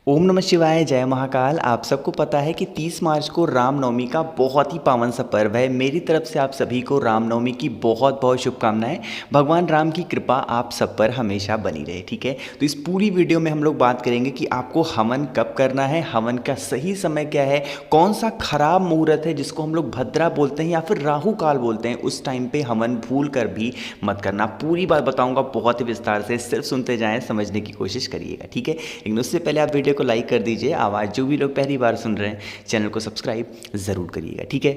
ओम नमः शिवाय, जय महाकाल। आप सबको पता है कि 30 मार्च को रामनवमी का बहुत ही पावन सा पर्व है। मेरी तरफ से आप सभी को रामनवमी की बहुत बहुत शुभकामनाएं। भगवान राम की कृपा आप सब पर हमेशा बनी रहे, ठीक है। तो इस पूरी वीडियो में हम लोग बात करेंगे कि आपको हवन कब करना है, हवन का सही समय क्या है, कौन सा खराब मुहूर्त है जिसको हम लोग भद्रा बोलते हैं या फिर राहु काल बोलते हैं, उस टाइम पे हवन भूल कर भी मत करना। पूरी बात बताऊंगा बहुत ही विस्तार से, सिर्फ सुनते जाएं, समझने की कोशिश करिएगा, ठीक है। लेकिन उससे पहले आप वीडियो को लाइक कर दीजिए। आवाज़ जो भी लोग पहली बार सुन रहे हैं, चैनल को सब्सक्राइब ज़रूर करिएगा, ठीक है।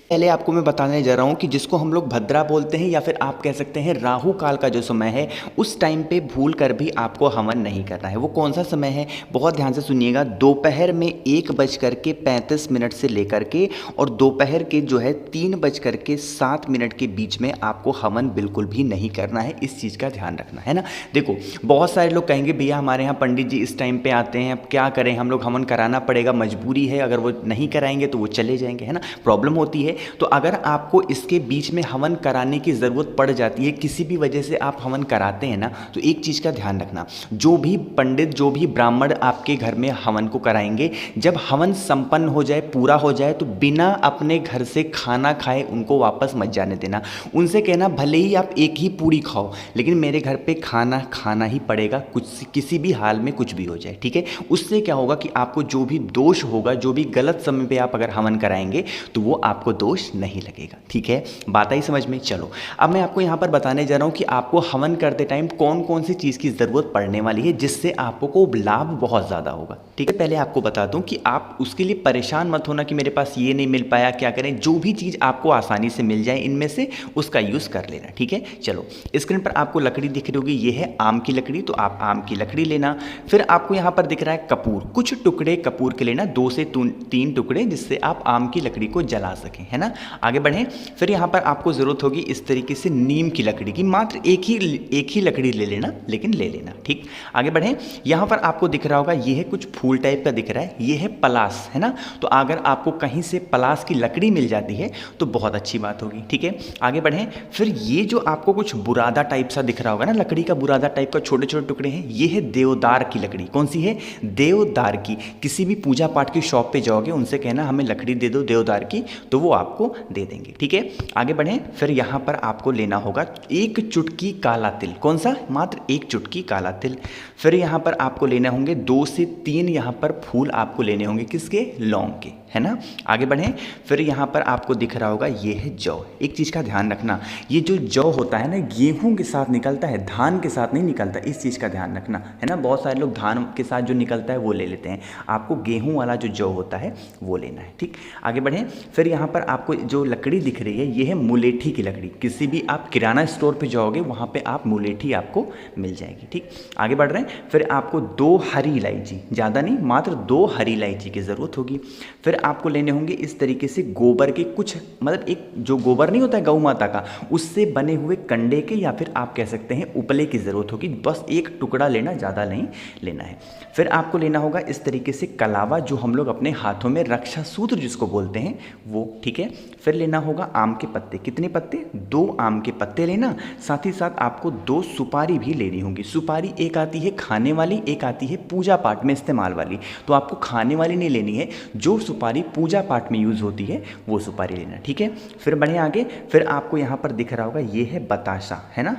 पहले आपको मैं बताने जा रहा हूँ कि जिसको हम लोग भद्रा बोलते हैं या फिर आप कह सकते हैं राहु काल का जो समय है, उस टाइम पे भूल कर भी आपको हवन नहीं करना है। वो कौन सा समय है, बहुत ध्यान से सुनिएगा। दोपहर में 1:35 से लेकर के और दोपहर के जो है 3:07 के बीच में आपको हवन बिल्कुल भी नहीं करना है। इस चीज़ का ध्यान रखना है ना। देखो, बहुत सारे लोग कहेंगे भैया हमारे यहाँ पंडित जी इस टाइम पे आते हैं, अब क्या करें, हम लोग हवन कराना पड़ेगा, मजबूरी है, अगर वो नहीं कराएंगे तो वो चले जाएंगे, है ना, प्रॉब्लम होती है। तो अगर आपको इसके बीच में हवन कराने की ज़रूरत पड़ जाती है, किसी भी वजह से आप हवन कराते हैं ना, तो एक चीज़ का ध्यान रखना, जो भी पंडित, जो भी ब्राह्मण आपके घर में हवन को कराएंगे, जब हवन संपन्न हो जाए, पूरा हो जाए, तो बिना अपने घर से खाना खाए उनको वापस मत जाने देना। उनसे कहना भले ही आप एक ही पूरी खाओ, लेकिन मेरे घर पे खाना खाना ही पड़ेगा, कुछ किसी भी हाल में कुछ भी हो जाए, ठीक है। उससे क्या होगा कि आपको जो भी दोष होगा, जो भी गलत समय पे आप अगर हवन कराएंगे, तो वो आपको दोष नहीं लगेगा, ठीक है। बात आई समझ में। चलो, अब मैं आपको यहां पर बताने जा रहा हूं कि आपको हवन करते टाइम कौन कौन सी चीज की जरूरत पड़ने वाली है, जिससे आपको लाभ बहुत ज्यादा होगा, ठीक है। पहले आपको बता दूं कि आप उसके लिए परेशान मत होना कि मेरे पास ये नहीं मिल पाया, क्या करें। जो भी चीज आपको आसानी से मिल जाए इनमें से, उसका यूज कर लेना, ठीक है। चलो, स्क्रीन पर आपको लकड़ी दिख रही होगी, ये है आम की लकड़ी, तो आप आम की लकड़ी लेना। फिर आपको यहां पर दिख रहा है कपूर, कुछ टुकड़े कपूर के लेना, 2 से 3 टुकड़े, जिससे आप आम की लकड़ी को जला सकें, है ना। आगे बढ़ें। फिर यहाँ पर आपको ज़रूरत होगी इस तरीके से नीम की लकड़ी की, मात्र एक ही लकड़ी ले लेना, लेकिन ले लेना, ठीक। आगे बढ़ें। यहाँ पर आपको दिख रहा होगा, ये है कुछ फूल टाइप का दिख रहा है, ये है पलास, है ना। तो अगर आपको कहीं से पलास की लकड़ी मिल जाती है तो बहुत अच्छी बात होगी, ठीक है। आगे बढ़ें। फिर ये जो आपको कुछ बुरादा टाइप सा दिख रहा होगा ना, लकड़ी का बुरादा टाइप का छोटे छोटे टुकड़े हैं, ये है देवदार की लकड़ी। कौन सी है? देवदार की। किसी भी पूजा पाठ की शॉप पे जाओगे, उनसे कहना हमें लकड़ी दे दो देवदार की, तो वो आपको दे देंगे, ठीक है। आगे बढ़ें। फिर यहाँ पर आपको लेना होगा 1 चुटकी काला तिल। कौन सा? मात्र 1 चुटकी काला तिल। फिर यहाँ पर आपको लेने होंगे 2 से 3 यहाँ पर फूल आपको लेने होंगे, किसके? लौंग के, है ना। आगे बढ़ें। फिर यहाँ पर आपको दिख रहा होगा, ये है जौ। एक चीज़ का ध्यान रखना, ये जो जौ होता है ना, गेहूं के साथ निकलता है, धान के साथ नहीं निकलता, इस चीज़ का ध्यान रखना, है ना। बहुत सारे लोग धान के साथ जो निकलता है वो ले लेते हैं, आपको गेहूं वाला जो जौ होता है वो लेना है, ठीक। आगे बढ़ें। फिर यहाँ पर आपको जो लकड़ी दिख रही है, ये है मुलेठी की लकड़ी। किसी भी आप किराना स्टोर पे जाओगे, वहाँ पे आप मुलेठी आपको मिल जाएगी, ठीक। आगे बढ़ रहे हैं। फिर आपको 2 हरी इलायची, ज़्यादा नहीं, मात्र 2 हरी इलायची की ज़रूरत होगी। फिर आपको लेने होंगे इस तरीके से गोबर के कुछ, मतलब एक जो गोबर नहीं होता है गौ माता का, उससे बने हुए कंडे के, या फिर आप कह सकते हैं उपले की ज़रूरत होगी। बस एक टुकड़ा लेना, ज़्यादा नहीं लेना है। फिर आपको लेना होगा इस तरीके से कलावा, जो हम लोग अपने हाथों में रक्षा सूत्र जिसको बोलते हैं वो, ठीक है। फिर लेना होगा आम के पत्ते। कितने पत्ते? 2 आम के पत्ते लेना। साथ ही साथ आपको 2 सुपारी भी लेनी होगी। सुपारी एक आती है खाने वाली, एक आती है पूजा पाठ में इस्तेमाल वाली। तो आपको खाने वाली नहीं लेनी है, जो सुपारी पूजा पाठ में यूज़ होती है वो सुपारी लेना, ठीक है। फिर बढ़े आगे। फिर आपको यहाँ पर दिख रहा होगा, ये है बताशा, है ना,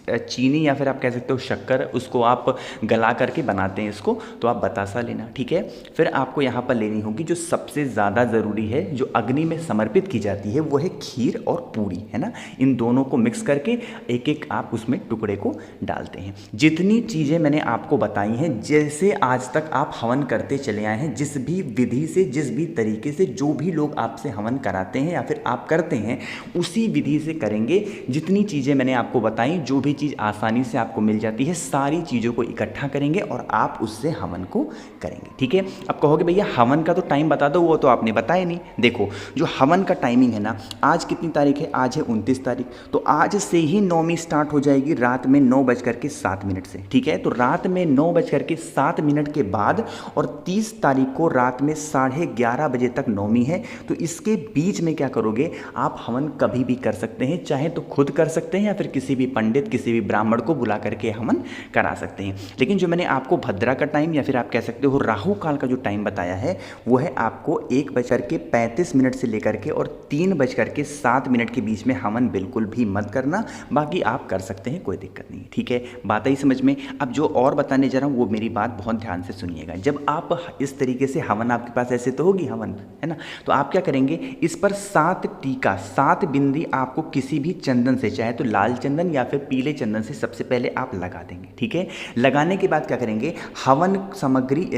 चीनी या फिर आप कह सकते हो शक्कर, उसको आप गला करके बनाते हैं इसको, तो आप बतासा लेना, ठीक है। फिर आपको यहाँ पर लेनी होगी जो सबसे ज़्यादा ज़रूरी है, जो अग्नि में समर्पित की जाती है, वो है खीर और पूरी, है ना। इन दोनों को मिक्स करके एक एक आप उसमें टुकड़े को डालते हैं। जितनी चीज़ें मैंने आपको बताई हैं, जैसे आज तक आप हवन करते चले आए हैं, जिस भी विधि से, जिस भी तरीके से, जो भी लोग आपसे हवन कराते हैं या फिर आप करते हैं, उसी विधि से करेंगे। जितनी चीज़ें मैंने आपको बताई, जो भी चीज़ आसानी से आपको मिल जाती है, सारी चीज़ों को इकट्ठा करेंगे और आप उससे हवन को करेंगे, ठीक है। अब कहोगे भैया हवन का तो टाइम बता दो, वो तो आपने बताया नहीं। देखो, जो हवन का टाइमिंग है ना, आज कितनी तारीख है? आज है 29 तारीख। तो आज से ही नौमी स्टार्ट हो जाएगी रात में 9:07 से, ठीक है। तो रात में 9:07 के बाद और 30 तारीख को रात में 11:30 12 बजे तक नौमी है, तो इसके बीच में क्या करोगे, आप हवन कभी भी कर सकते हैं, चाहे तो खुद कर सकते हैं या फिर किसी भी पंडित, किसी भी ब्राह्मण को बुला करके हवन करा सकते हैं। लेकिन जो मैंने आपको भद्रा का टाइम या फिर आप कह सकते हो राहु काल का जो टाइम बताया है, वो है आपको 1:35 से लेकर के और 3:07 के बीच में हवन बिल्कुल भी मत करना। बाकी आप कर सकते हैं, कोई दिक्कत नहीं, ठीक है, बात आई समझ में। अब जो और बताने जा रहा हूँ वो मेरी बात बहुत ध्यान से सुनिएगा। जब आप इस तरीके से हवन, आपके पास ऐसे तो होगी हवन, है ना, तो आप क्या करेंगे, इस पर 7 टीका, 7 बिंदी आपको किसी भी चंदन से, चाहे तो लाल चंदन या फिर पीले चंदन से सबसे पहले आप लगा देंगे, ठीक है। लगाने के बाद क्या करेंगे, हवन सामग्री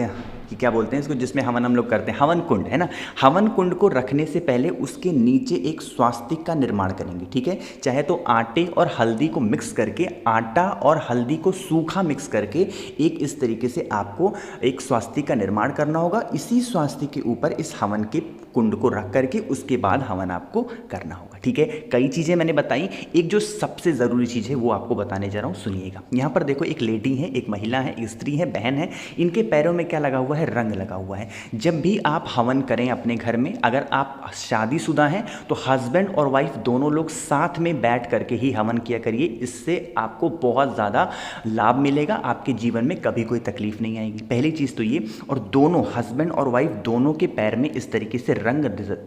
कि क्या बोलते हैं इसको, जिसमें हवन हम लोग करते हैं, हवन कुंड, है ना, हवन कुंड को रखने से पहले उसके नीचे एक स्वास्तिक का निर्माण करेंगे, ठीक है। चाहे तो आटे और हल्दी को मिक्स करके, आटा और हल्दी को सूखा मिक्स करके एक इस तरीके से आपको एक स्वास्तिक का निर्माण करना होगा। इसी स्वास्तिक के ऊपर इस हवन के कुंड को रख करके उसके बाद हवन आपको करना होगा, ठीक है। कई चीज़ें मैंने बताई, एक जो सबसे ज़रूरी चीज़ है वो आपको बताने जा रहा हूँ, सुनिएगा। यहाँ पर देखो, एक लेडी है, एक महिला है, एक स्त्री है, बहन है, इनके पैरों में क्या लगा हुआ है, रंग लगा हुआ है। जब भी आप हवन करें अपने घर में, अगर आप शादीशुदा हैं तो हस्बैंड और वाइफ दोनों लोग साथ में बैठ करके ही हवन किया करिए। इससे आपको बहुत ज़्यादा लाभ मिलेगा, आपके जीवन में कभी कोई तकलीफ नहीं आएगी, पहली चीज़ तो ये। और दोनों हस्बैंड और वाइफ दोनों के पैर में इस तरीके से रंग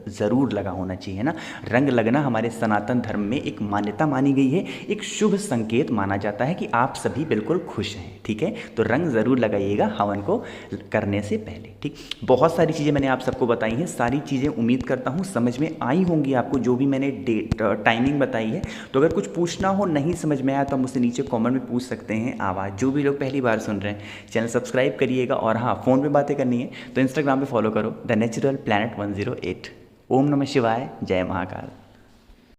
ज़रूर लगा होना चाहिए ना। रंग लगना हमारे सनातन धर्म में एक मान्यता मानी गई है, एक शुभ संकेत माना जाता है कि आप सभी बिल्कुल खुश हैं, ठीक है। तो रंग ज़रूर लगाइएगा हवन को करने से पहले, ठीक। बहुत सारी चीज़ें मैंने आप सबको बताई हैं, सारी चीज़ें उम्मीद करता हूँ समझ में आई होंगी आपको, जो भी मैंने टाइमिंग बताई है। तो अगर कुछ पूछना हो, नहीं समझ में आया, तो मुझसे नीचे कमेंट में पूछ सकते हैं। आवाज़ जो भी लोग पहली बार सुन रहे हैं, चैनल सब्सक्राइब करिएगा। और हाँ, फ़ोन पे बातें करनी है तो इंस्टाग्राम पे फॉलो करो, द नेचुरल प्लैनेट 108। ओम नमः शिवाय, जय महाकाल।